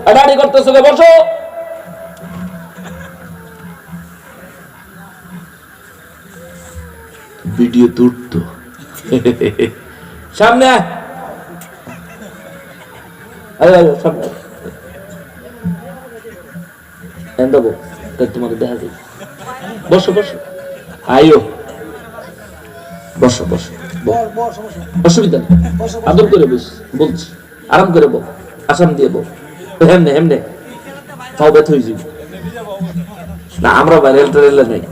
আড়াআড়ি করতেছো, বসো। ভিডিও তুলতো সামনে তোমাকে দেখা যায়। বসো বসো, আইও বসো বসো, অসুবিধা নেই, আদর করে বলছি, আরাম করে বল, আসাম দিয়ে বল, হেমনে হেমনে তাও ব্যথ হয়ে যাবে না। আমরা ভাইরাল টাইরাল নেই,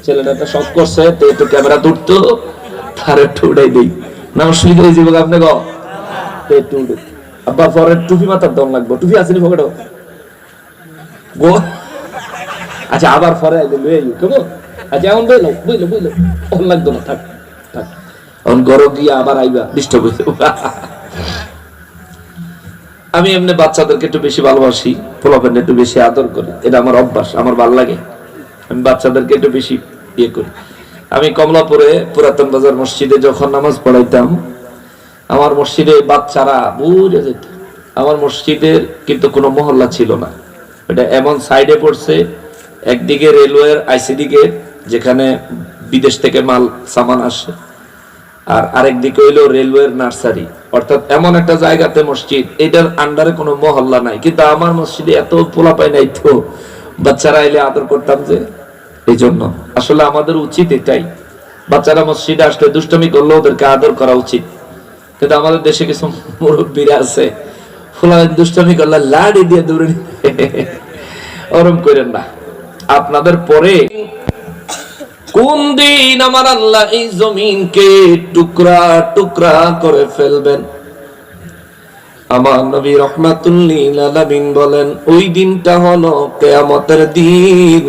ছেলেটা একটা শখ করছে তো একটু ক্যামেরা তুলতো, তার একটু উঠাই দিই না, অসুবিধা হয়ে যাবে আপনি গো একটু উঠে। আব্বা পরে টুপি মাথার দম লাগবে, টুপি আসেনি পকেটে গো। আচ্ছা আবার পরে লয়ে আইও কেমন? আচ্ছা এখন বইলো বুঝলো বুঝলো, এখন লাগতো না, থাক থাক, এখন গরম গিয়ে আবার আইবা, ডিস্টার্ব হয়ে যাবো। আমি এমনি বাচ্চাদেরকে একটু বেশি ভালোবাসি, পোলাপেনটা একটু বেশি আদর করি, এটা আমার অভ্যাস, আমার ভালো লাগে। আমি বাচ্চাদেরকে একটু বেশি ইয়ে করি। আমি কমলাপুরে পুরাতন বাজার মসজিদে যখন নামাজ পড়াইতাম, আমার মসজিদে বাচ্চারা বুঝে যেত। আমার মসজিদের কিন্তু কোনো মহল্লা ছিল না, এটা এমন সাইডে পড়ছে, একদিকে রেলওয়ের আইসিডি গেট যেখানে বিদেশ থেকে মাল সামান আসে, আর আরেক দিকে হইলো রেলওয়ের নার্সারি, অর্থাৎ এমন একটা জায়গাতে মসজিদ, এটার আন্ডারে কোনো মহল্লা নাই। কিন্তু আমার মসজিদে এত পোলাপাই নাই তো, বাচ্চারা এলে আদর করতাম যে, এই জন্য আসলে আমাদের উচিত এটাই, বাচ্চারা মসজিদে আসলে দুষ্টমি করলে ওদেরকে আদর করা উচিত। কিন্তু আমাদের দেশে কিছু মুরব্বীরা আছে, ফুলায় দুষ্টমি করলে লাড়ি দিয়ে দূরে ওরম করেন না। আপনাদের পরে কোন দিন আমার আল্লাহ এই জমিনকে টুকরা টুকরা করে ফেলবেন, আমার নবী রাহমাতুল লিল আলামিন বলেন ওই দিনটা হলো কিয়ামতের দিন,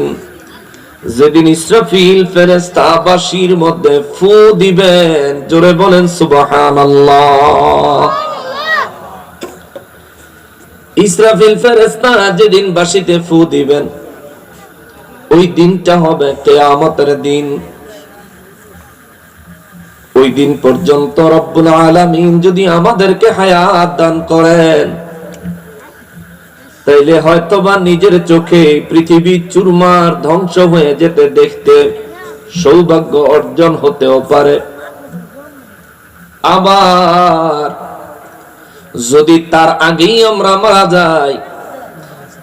যেদিন ইসরাফিল ফেরেশতা বাঁশির মধ্যে ফু দিবেন, জোরে বলেন সুবহানাল্লাহ। ইসরাফিল ফেরেশতা যেদিন বাঁশিতে ফু দিবেন, ওই দিনটা হবে কিয়ামতের দিন। ওই দিন পর্যন্ত রব্বুল আলামিন যদি আমাদেরকে হায়াত দান করেন, তাইলে হয়তোবা নিজের চোখে পৃথিবী চুরমার ধ্বংস হয়ে যেতে দেখতে সৌভাগ্য অর্জন হতেও পারে। আবার যদি তার আগেই আমরা মারা যাই,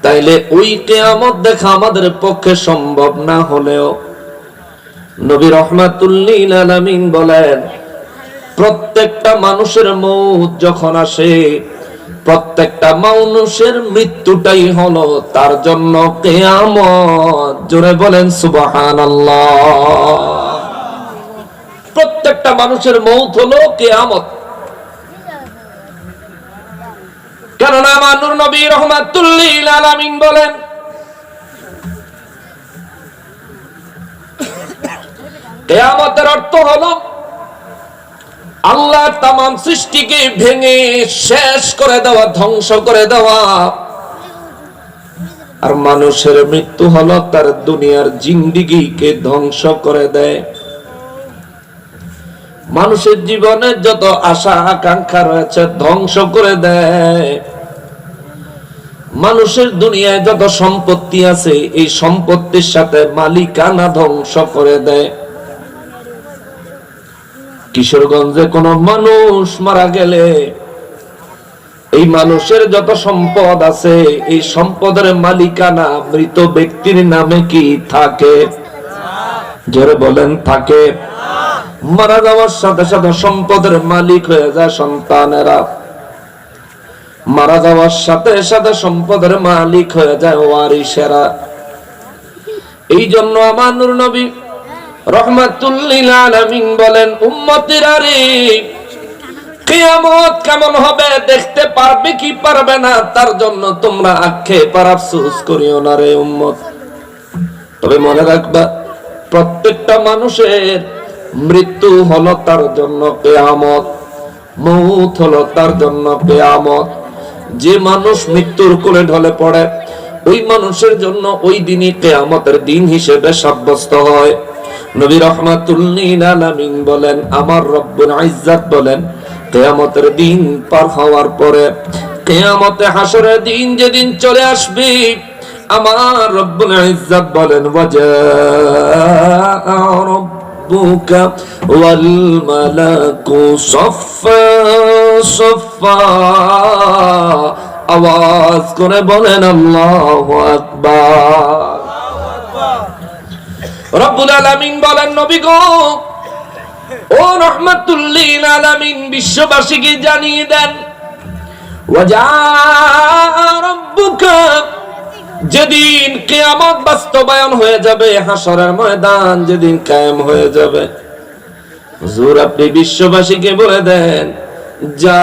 তাইলে ওই কিয়ামত দেখা আমাদের পক্ষে সম্ভব না হলেও নবী রাহমাতুল লিল আলামিন বলেন প্রত্যেকটা মানুষের মউত যখন আসে, প্রত্যেকটা মানুষের মৃত্যুটাই হলো তার জন্য কিয়ামত, জোরে বলেন সুবহানাল্লাহ। প্রত্যেকটা মানুষের মউত হলো কিয়ামত। কারণ আমার নূর নবী রাহমাতুল লিল আলামিন বলেন কিয়ামতের অর্থ হলো আল্লাহ তামাম সৃষ্টিকে ভেঙে শেষ করে দেওয়া, ধ্বংস করে দেওয়া। আর মানুষের মৃত্যু হলো তার দুনিয়ার জিন্দেগিকে ধ্বংস করে দেয়। মানুষের জীবনে যত আশা আকাঙ্ক্ষা রয়েছে ধ্বংস করে দেয়। মানুষের দুনিয়ায় যত সম্পত্তি আছে এই সম্পত্তির সাথে মালিকানা ধ্বংস করে দেয়। কিশোরগঞ্জে কোন মানুষ মারা গেলে এই মানুষের যত সম্পদ আছে এই সম্পদের মালিকানা মৃত ব্যক্তির নামে কি থাকে? জোরে বলেন থাকে। মারা যাওয়ার সাথে সাথে সম্পদের মালিক হয়ে যায় সন্তানেরা, মারা যাওয়ার সাথে সাথে সম্পদের মালিক হয়ে যায় ওয়ারিসেরা। এই জন্য আমার নূর নবী রাহমাতুল লিল আলামিন বলেন উম্মতিরা রে, কিয়ামত কেমন হবে দেখতে পারবে কি পারবে না তার জন্য তোমরা আক্ষেপ আর আফসোস করিও না রে উম্মত। তবে মনে রাখবা প্রত্যেকটা মানুষের মৃত্যু হলো তার জন্য কিয়ামত, মউত হলো তার জন্য কিয়ামত। যে মানুষ মৃত্যুর কোলে ঢলে পড়ে ওই মানুষের জন্য ওই দিনই কিয়ামতের দিন হিসেবে সাব্যস্ত হয়। নবী রাহমাতুল লিল আলামিন বলেন আমার রব্বুল ইজ্জত বলেন কিয়ামতের দিন পার হওয়ার পরে কিয়ামতে হাসরের দিন যেদিন চলে আসবে, আমার রব্বুল ইজ্জত বলেন ওয়াজা রাব্বুকা ওয়াল মালাকু সাফফা সাফফা, আওয়াজ করে বলেন আল্লাহু আকবার। রব্বুল আলামিন বলেন নবী গো, ও রাহমাতুল লিল আলামিন, বিশ্ববাসীকে জানিয়ে দেন ওয়াজা রাব্বুকা, যেদিন কিয়ামত বাস্তবায়ন হয়ে যাবে, হাসরের ময়দান যেদিন কায়েম হয়ে যাবে, হুজুর আপনি বিশ্ববাসীকে বলে দেন যা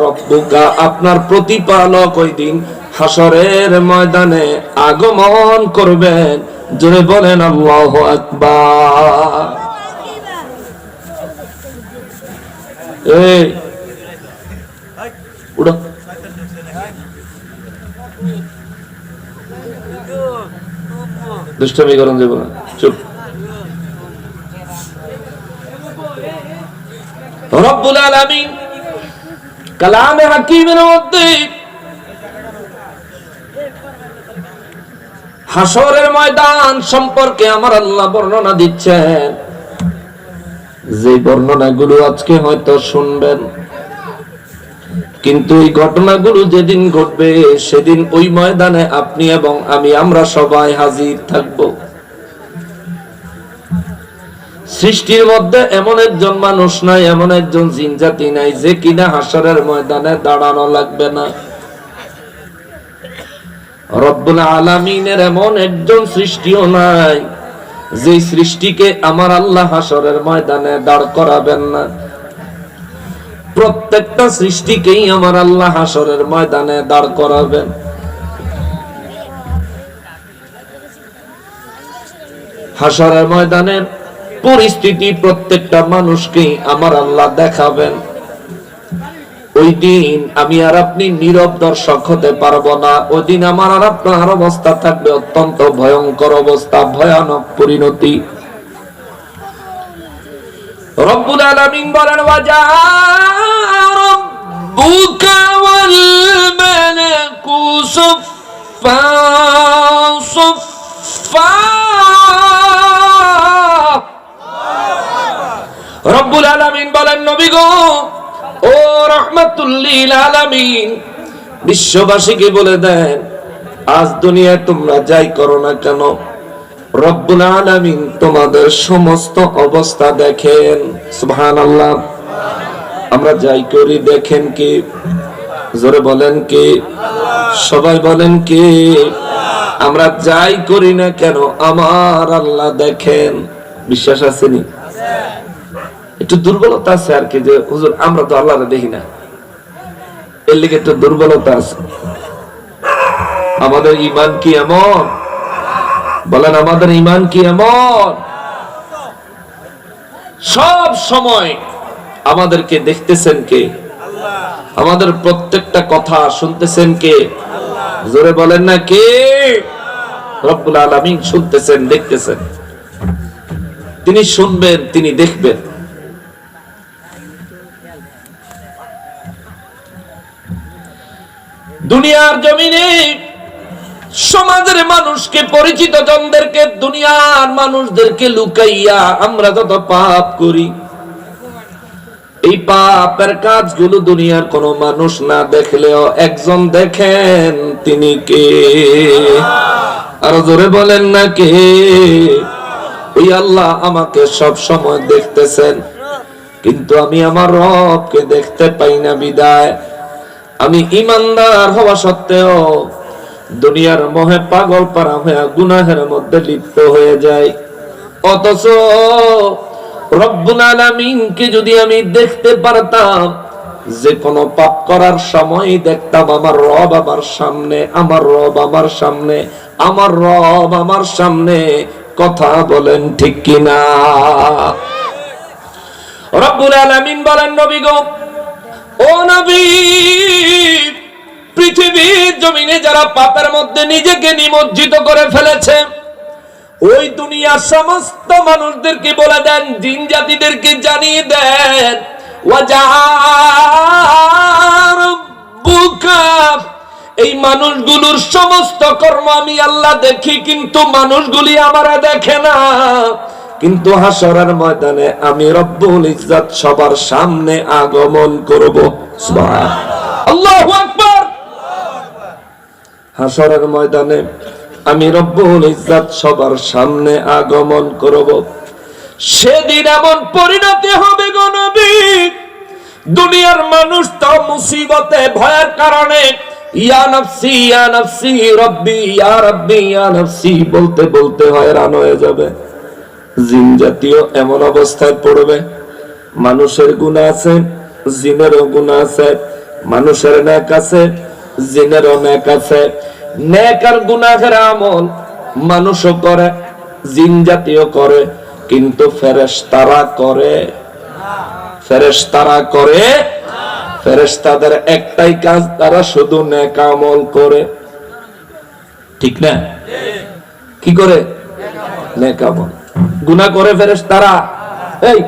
রাব্বুকা, আপনার প্রতিপালক ওই দিন হাসরের ময়দানে আগমন করবেন। জোরে বলেন আল্লাহু আকবার। এই উড়ো, দুষ্টমি করুন যাব না, চুপ। রব্বুল আলামিন কালামে হাকিমের মধ্যে হাসরের ময়দান সম্পর্কে আমার আল্লাহ বর্ণনা দিচ্ছেন, যে বর্ণনাগুলো আজকে হয়তো শুনবেন, কিন্তু এই ঘটনাগুলো যেদিন ঘটবে সেদিন ওই ময়দানে আপনি এবং আমি, আমরা সবাই হাজির থাকব। সৃষ্টির মধ্যে এমন একজন মানুষ নাই, এমন একজন জিন জাতি নাই যে কিনা হাসরের ময়দানে দাঁড়ানো লাগবে না। রব্বুল আলামিনের এমন একজন সৃষ্টিও নাই যে সৃষ্টিকে আমার আল্লাহ হাসরের ময়দানে দাঁড় করাবেন না। প্রত্যেকটা সৃষ্টিকেই আমার আল্লাহ হাসরের ময়দানে দাঁড় করাবেন। হাসরের ময়দানের পরিস্থিতি প্রত্যেকটা মানুষকেই আমার আল্লাহ দেখাবেন। ওই দিন আমি আর আপনি নীরব দর্শক হতে পারবো না। ওই দিন আমার আর আপনার অবস্থা থাকবে অত্যন্ত ভয়ঙ্কর অবস্থা, ভয়ানক পরিণতি। রব্বুল আলামিন বলেন ওয়াজা রাব্বুকা ওয়াল মালাকু সাফফা সাফফা। রব্বুল আলামিন বলেন নবী গো, ও রাহমাতুল লিল আলামিন, বিশ্ববাসীকে বলে দেন আজ দুনিয়ায় তোমরা যাই করো না কেন, রব্বুল আলামিন তোমাদের সমস্ত অবস্থা দেখেন। সুবহানাল্লাহ। আমরা যাই করি দেখেন কে? জোরে বলেন কে? সবাই বলেন কে? আমরা যাই করি না কেন আমার আল্লাহ দেখেন। বিশ্বাস আসেনি? একটু দুর্বলতা আছে আর কি, যে হুজুর আমরা তো আল্লাহরে দেখি না, এর লিগে একটু দুর্বলতা আছে। আমাদের ঈমান কি এমন? বলেন আমাদের ঈমান কি এমন? সব সময় আমাদেরকে দেখতেছেন কে? আমাদের প্রত্যেকটা কথা শুনতেছেন কে? জোরে বলেন না কে? রব্বুল আলামিন শুনতেছেন, দেখতেছেন। তিনি শুনবেন, তিনি দেখবেন। দুনিয়ার জমিনে সমাজের মানুষকে, পরিচিত জনদেরকে, দুনিয়ার মানুষদেরকে লুকাইয়া আমরা যত পাপ করি, এই পাপের কাজগুলো দুনিয়ার কোন মানুষ না দেখলেও একজন দেখেন, তিনি কে? আর জোরে বলেন না কে? ওই আল্লাহ আমাকে সব সময় দেখতেছেন, কিন্তু আমি আমার রবকে দেখতে পাই না। বিদায় আমি ঈমানদার হওয়া সত্ত্বেও দুনিয়ার মোহে পাগল পারা হয়ে গুনাহের মধ্যে লিপ্ত হয়ে যাই। অথচ রব্বুল আলামিনকে যদি আমি দেখতে পারতাম, যে কোনো পাপ করার সময় দেখতাম আমার রব আমার সামনে, আমার রব আমার সামনে, আমার রব আমার সামনে। কথা বলেন ঠিক কিনা? রব্বুল আলামিন বলেন নবী গো, ও নবী, পৃথিবীর জমিনে যারা পাপের মধ্যে নিজেকে নিমজ্জিত করে ফেলেছে, ওই দুনিয়ার সমস্ত মানুষদেরকে বলে দেন, জিন জাতিদেরকে জানিয়ে দেন, ওয়াজা রাব্বুকা, এই মানুষগুলোর সমস্ত কর্ম আমি আল্লাহ দেখি, কিন্তু মানুষগুলি আমারে দেখে না। কিন্তু হাসরের ময়দানে আমি রব্বুল ইজ্জত সবার সামনে আগমন করব। সুবহানাল্লাহ, আল্লাহু আকবার। হাসরের ময়দানে আমি রব্বুল ইজ্জত সবার সামনে আগমন করব। সেদিন এমন পরিণতি হবে গো নবী, দুনিয়ার মানুষ তো মুসিবতে ভয়ের কারণে ইয়া নফসি ইয়া নফসি রব্বি ইয়া রব্বি ইয়া নফসি বলতে বলতে হয়রান হয়ে যাবে। জিন জাতীয় এমন অবস্থায় পড়বে, মানুষের গুনাহ আছে, জিনেরও গুনাহ আছে, মানুষের নেক আছে, জিনেরও নেক আছে। নেক আর গুনাহের আমল মানুষও করে, জিন জাতীয় করে, কিন্তু ফেরেশতারা করে? ফেরেশতারা করে? ফেরেশতাদের একটাই কাজ, তারা শুধু নেক আমল করে, ঠিক না? কি করে? নেক আমল। গুনাহ করে ফেরেশতারা? এই